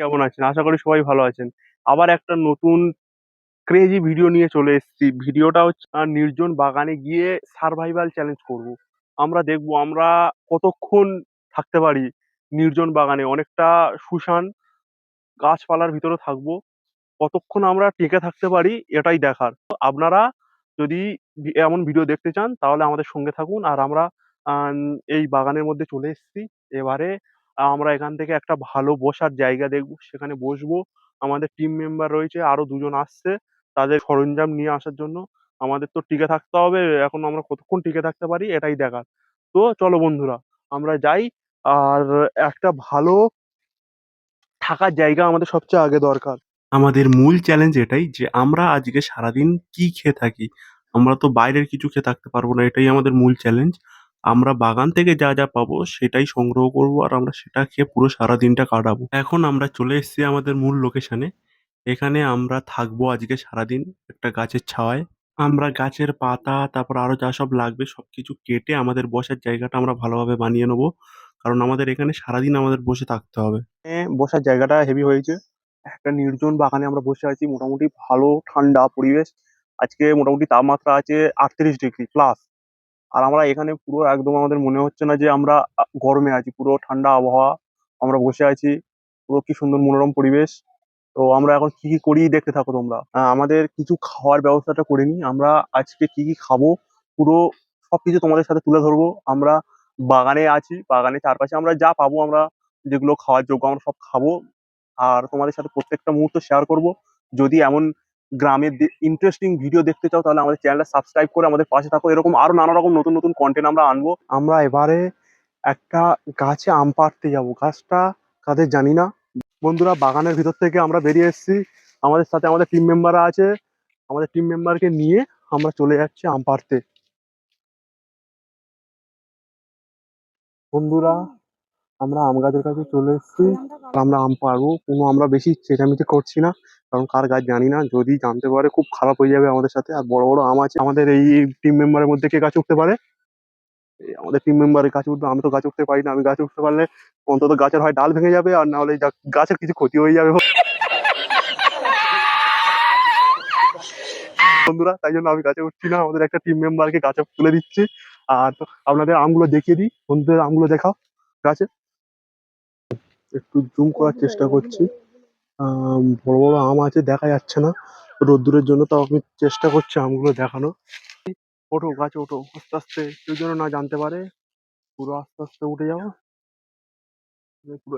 কেমন আছেন? আশা করি সবাই ভালো আছেন। আবার একটা নতুন ক্রেজি ভিডিও নিয়ে চলে এসেছি। ভিডিওটা হচ্ছে নির্জন বাগানে গিয়ে সারভাইভাল চ্যালেঞ্জ করব। আমরা দেখব আমরা কতক্ষণ থাকতে পারি নির্জন বাগানে। অনেকটা শুনশান গাছপালার ভিতরে থাকবো। কতক্ষণ আমরা টিকে থাকতে পারি এটাই দেখার। তো আপনারা যদি এমন ভিডিও দেখতে চান তাহলে আমাদের সঙ্গে থাকুন। আর আমরা এই বাগানের মধ্যে চলে এসেছি। এবারে আমরা এখান থেকে একটা ভালো বসার জায়গা দেখবো, সেখানে বসবো। আমাদের টিম মেম্বার রয়েছে, আরো দুজন আসছে তাদের সরঞ্জাম নিয়ে আসার জন্য। আমাদের তো টিকে থাকতে হবে, এখন আমরা কতক্ষণ টিকে থাকতে পারি এটাই দেখার। তো চলো বন্ধুরা, আমরা যাই। আর একটা ভালো থাকার জায়গা আমাদের সবচেয়ে আগে দরকার। আমাদের মূল চ্যালেঞ্জ এটাই যে আমরা আজকে সারাদিন কি খেয়ে থাকি। আমরা তো বাইরের কিছু খেয়ে থাকতে পারবো না, এটাই আমাদের মূল চ্যালেঞ্জ। আমরা বাগান থেকে যা যা পাবো সেটাই সংগ্রহ করব, আর আমরা সেটা খেয়ে পুরো সারাদিনটা কাটাবো। এখন আমরা চলে এসেছি আমাদের মূল লোকেশনে। এখানে আমরা থাকবো আজকে সারাদিন একটা গাছের ছাওয়ায়। আমরা গাছের পাতা, তারপর আরো যা সব লাগবে সবকিছু কেটে আমাদের বসার জায়গাটা আমরা ভালোভাবে বানিয়ে নেবো, কারণ আমাদের এখানে সারাদিন আমাদের বসে থাকতে হবে। বসার জায়গাটা হেভি হয়েছে। একটা নির্জন বাগানে আমরা বসে আছি, মোটামুটি ভালো ঠান্ডা পরিবেশ। আজকে মোটামুটি তাপমাত্রা আছে 38 ডিগ্রি প্লাস। আর আমরা এখানে পুরো একদম আমাদের মনে হচ্ছে না যে আমরা গরমে আছি, পুরো ঠান্ডা আবহাওয়া। আমরা বসে আছি, পুরো কি সুন্দর মনোরম পরিবেশ। তো আমরা এখন কি কি করি দেখতে থাকো তোমরা। আমাদের কিছু খাওয়ার ব্যবস্থাটা করে নিই। আমরা আজকে কি কি খাবো পুরো সবকিছু তোমাদের সাথে তুলে ধরবো। আমরা বাগানে আছি, বাগানে চারপাশে আমরা যা পাবো, আমরা যেগুলো খাওয়ার যোগ্য আমরা সব খাবো। আর তোমাদের সাথে প্রত্যেকটা মুহূর্ত শেয়ার করব। যদি এমন গ্রামের ইন্টারেস্টিং ভিডিও দেখতে চাও তাহলে আমাদের চ্যানেলটা সাবস্ক্রাইব করে আমাদের পাশে থাকো। এরকম আরো নানা রকম নতুন নতুন কন্টেন্ট আমরা আনবো। আমরা এবারে একটা গাছে আম পাড়তে যাবো। গাছটা কাদের জানি না। বন্ধুরা, বাগানের ভিতর থেকে আমরা বেরিয়ে এসেছি। আমাদের সাথে আমাদের টিম মেম্বাররা আছে। আমাদের টিম মেম্বারকে নিয়ে আমরা চলে যাচ্ছি আম পাড়তে। বন্ধুরা, আমরা আম গাছের কাছে চলে এসেছি। আমরা আম পাড়বো। আমরা বেশি চেঁচামেচি করছি না, কারণ কার গাছ জানি না। যদি জানতে পারে খুব খারাপ হয়ে যাবে আমাদের সাথে। আর বড় বড় আম আছে আমাদের এই টিম মেম্বারের মধ্যে, কে গাছে উঠতে পারে? এই আমাদের টিম মেম্বারের গাছে উঠবে। আমি তো গাছে উঠতে পারি না। আমি গাছে উঠতে পারলে অন্তত গাছের হয় ডাল ভেঙে যাবে, আর না হলে গাছের কিছু ক্ষতি হয়ে যাবে। বন্ধুরা, তাই জন্য আমি গাছে উঠছি না। আমাদের একটা টিম মেম্বারকে গাছে তুলে দিচ্ছি। আর তো আপনাদের আমগুলো দেখিয়ে দিই। বন্ধুদের আমগুলো দেখাও গাছে। একটু জুম করার চেষ্টা করছি। বড় বড় আম আছে, দেখা যাচ্ছে না রোদ্দুরের জন্য, তাও আমি চেষ্টা করছি আমগুলো দেখানো। ওঠো গাছে ওঠো, আস্তে আস্তে, কেউ যেন না জানতে পারে। পুরো আস্তে আস্তে উঠে যাও। পুরো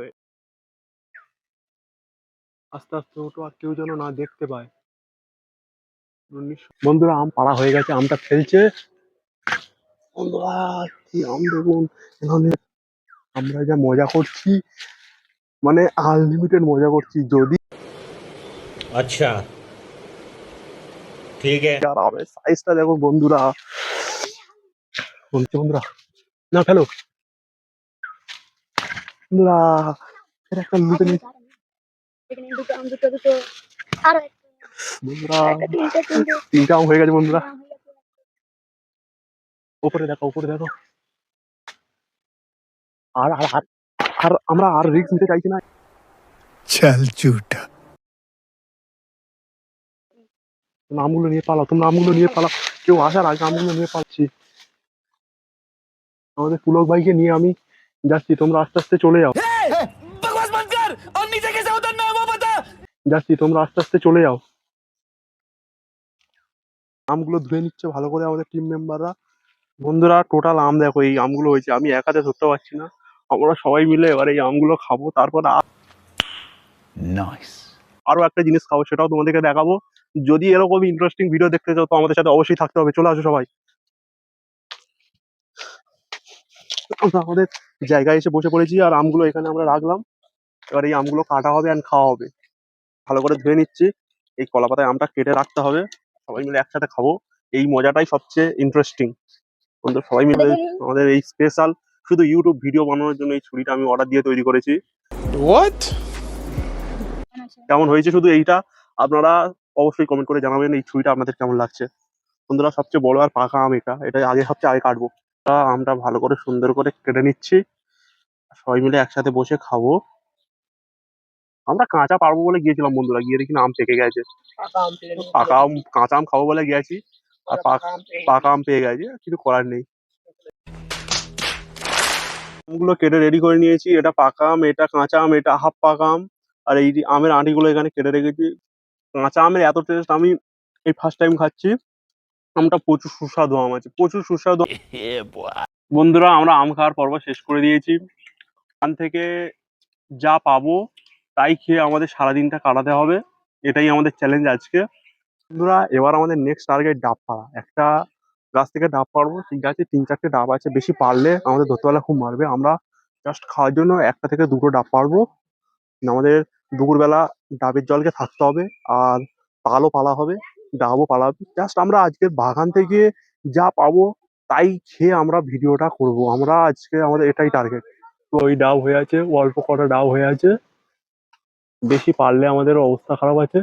আস্তে আস্তে ওঠো, আর কেউ যেন না দেখতে পায়। বন্ধুরা, আম পাড়া হয়ে গেছে, আমটা ফেলছে। বন্ধুরা, কি আম দেখুন এখানে। আমরা যা মজা করছি, মানে আনলিমিটেড মজা করছি। যদি अच्छा ठीक है। আর আমের সাইজটা দেখো বন্ধুরা। বলছি বন্ধুরা, না ফেলো বন্ধুরা। এর একটা লুটে নিই বন্ধুরা। তিনটা আম হয়ে গেছে বন্ধুরা। উপরে দেখো, উপরে দেখো। আর আর আর আর আমরা আর রিস্ক নিতে চাইছি না। चल झूठा। আমগুলো নিয়ে পালাও, তোমরা আমগুলো নিয়ে পালাও। কেউ আসার আগে আমগুলো নিয়ে পাচ্ছি। আমাদের পুলক ভাইকে নিয়ে আমি যাচ্ছি, তোমরা আস্তে আস্তে চলে যাও। बकवास बंद कर और नीचे कैसे उतरना है वो बता। যাচ্ছি, তোমরা আস্তে আস্তে চলে যাও। আমগুলো ধুয়ে নিচ্ছে ভালো করে আমাদের টিম মেম্বাররা। বন্ধুরা, টোটাল আম দেখো, এই আমগুলো হয়েছে। আমি একাতে ধরতে পারছি না। আমরা সবাই মিলে এবার এই আমগুলো খাবো। তারপর नाइस। আরো একটা জিনিস খাবো, সেটাও তোমাদেরকে দেখাবো। যদি এরকম ইন্টারেস্টিং ভিডিও দেখতে চাও তো আমাদের সাথে অবশ্যই থাকতে হবে। চলে আসো সবাই। আমরা আমাদের জায়গায় এসে বসে পড়েছি, আর আমগুলো এখানে আমরা রাখলাম। এবার এই আমগুলো কাটা হবে আর খাওয়া হবে। ভালো করে ধুয়ে নিচ্ছি। এই কলা পাতায় আমটা কেটে রাখতে হবে। সবাই মিলে একসাথে খাবো। এই মজাটাই সবচেয়ে ইন্টারেস্টিং। বন্ধু, সবাই মিলে আমাদের এই স্পেশাল শুধু ইউটিউব ভিডিও বানানোর জন্য এই ছুরিটা আমি অর্ডার দিয়ে তৈরি করেছি। व्हाट। কেমন হয়েছে শুধু এইটা আপনারা অবশ্যই কমেন্ট করে জানাবেন। এই ছুরিটা আপনাদের কেমন লাগছে। বন্ধুরা, সবচেয়ে বড় আর পাকা আম এটা। এটা আগে সবচেয়ে আগে কাটবো। আমটা ভালো করে সুন্দর করে কেটে নিচ্ছি। সবাই মিলে একসাথে বসে খাবো। আমরা কাঁচা পারবো বলে গিয়েছিলাম বন্ধুরা, গিয়ে দেখি না আম পেকে গেছে। পাকা আম, কাঁচা আম খাবো বলে গেছি, আর পাকা আম পেয়ে গেছে, কিছু করার নেই। আমগুলো কেটে রেডি করে নিয়েছি, এটা পাকা আম, এটা কাঁচা আম, এটা হাফ পাকা আম, আর এই যে আমের আঁটিগুলো এখানে কেটে রেখেছি। কাঁচা আমের এত টেস্ট, আমি এই ফার্স্ট টাইম খাচ্ছি। আমটা প্রচুর সুস্বাদু আম আছে, প্রচুর সুস্বাদু। বন্ধুরা আমরা আম খাওয়ার পর্ব শেষ করে দিয়েছি। এখান থেকে যা পাবো তাই খেয়ে আমাদের সারাদিনটা কাটাতে হবে, এটাই আমাদের চ্যালেঞ্জ আজকে। বন্ধুরা এবার আমাদের নেক্সট টার্গেট ডাব পাড়া। একটা গাছ থেকে ডাব পারবো, ঠিক আছে, 3-4টে ডাব আছে, বেশি পারলে আমাদের ধরতেবেলা খুব মারবে। আমরা জাস্ট খাওয়ার জন্য 1টা থেকে 2টো ডাব পারবো। আমাদের দুপুরবেলা ডাবের জলকে থাকতে হবে, আর তালও পালা হবে, ডাবও পালা হবে। জাস্ট আমরা আজকের বাগান থেকে যা পাবো তাই খেয়ে আমরা ভিডিওটা করব। আমরা আজকে আমাদের এটাই টার্গেট। তো ওই ডাব হয়ে আছে, অল্প কটা ডাব হয়ে আছে, বেশি পারলে আমাদের অবস্থা খারাপ আছে।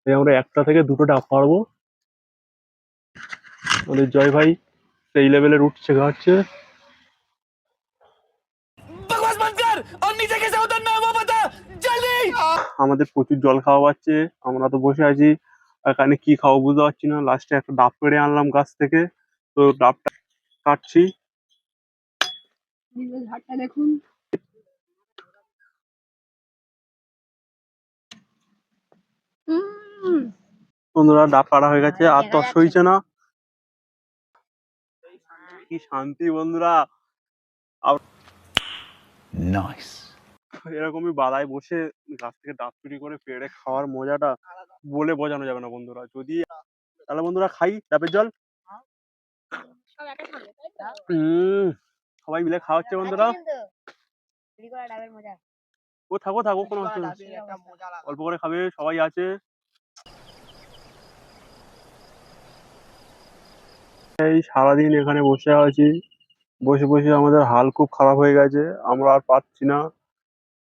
তাই আমরা 1টা থেকে 2টো ডাব পারবো। আমাদের জয় ভাই সেই লেভেলের উঠছে গাচ্ছে। बकवास बंद कर और नीचे कैसे उतरना है वो बता जल्दी। আমাদের প্রচুর জল খাওয়া পাচ্ছে, আমরা তো বসে আছি এখানে, কি খাবো বুঝতে পারছি না। লাস্টে একটা ডাব পেড়ে আনলাম গাছ থেকে, তো ডাবটা কাটছি। বন্ধুরা ডাব কাটা হয়ে গেছে, আর তর সইছে না। কি শান্তি বন্ধুরা, नाइस। এরকমই বাদায় বসে গাছ থেকে ডাব চুরি করে পেড়ে খাওয়ার মজাটা বলে বোঝানো যাবে না বন্ধুরা। যদি তাহলে বন্ধুরা খাই ডাবের জল। সবাই মিলে খাওয়া হচ্ছে বন্ধুরা। ও থাকো থাকো, কোনো অসুবিধা নেই। অল্প করে খাবে, সবাই আছে। এই সারাদিন এখানে বসে আছি, বসে বসে আমাদের হাল খুব খারাপ হয়ে গেছে, আমরা আর পাচ্ছি না।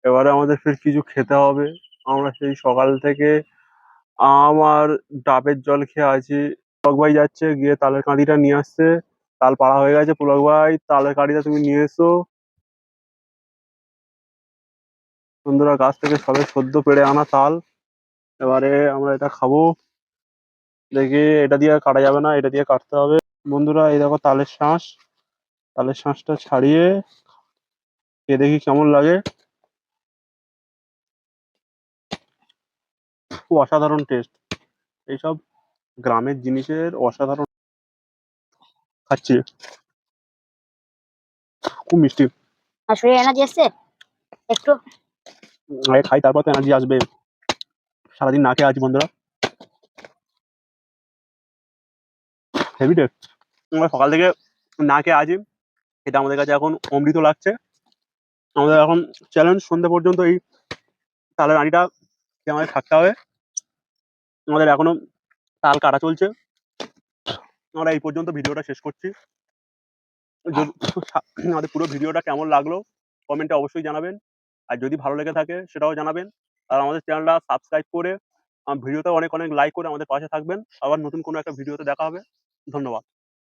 এবারে আমাদের ফের কিছু খেতে হবে। আমরা সেই সকাল থেকে আম আর ডাবের জল খেয়ে আছি। পুলক ভাই যাচ্ছে গিয়ে তালের কাঁদিটা নিয়ে আসছে, তাল পাড়া হয়ে গেছে। পুলক ভাই তালের কাঁদিটা তুমি নিয়ে এসো। বন্ধুরা গাছ থেকে সবে সদ্য পেড়ে আনা তাল, এবারে আমরা এটা খাবো। দেখি, এটা দিয়ে আর কাটা যাবে না, এটা দিয়ে কাটতে হবে। বন্ধুরা এই দেখো তালের শাঁস, তালের শাঁসটা ছাড়িয়ে খেয়ে দেখি কেমন লাগে। খুব অসাধারণ টেস্ট, এইসব গ্রামের জিনিসের অসাধারণ। খাচ্ছি, খুব মিষ্টি। আর শরীরে এনার্জি এসছে একটু। আগে খাই তারপর তো এনার্জি আসবে। সারাদিন না খেয়ে আছি বন্ধুরা, হেভি টেস্ট। আমরা সকাল থেকে না খেয়ে আছি, এটা আমাদের কাছে এখন অমৃত লাগছে। আমাদের এখন চ্যালেঞ্জ সন্ধ্যে পর্যন্ত এই তালের আঁটিটা খেয়ে আমাদের থাকতে হবে। আমাদের এখনো তাল কাটা চলছে। আমরা এই পর্যন্ত ভিডিওটা শেষ করছি। আমাদের পুরো ভিডিওটা কেমন লাগলো কমেন্টে অবশ্যই জানাবেন, আর যদি ভালো লেগে থাকে সেটাও জানাবেন। আর আমাদের চ্যানেলটা সাবস্ক্রাইব করে ভিডিওতে অনেক অনেক লাইক করে আমাদের পাশে থাকবেন। আবার নতুন কোনো একটা ভিডিওতে দেখা হবে। ধন্যবাদ।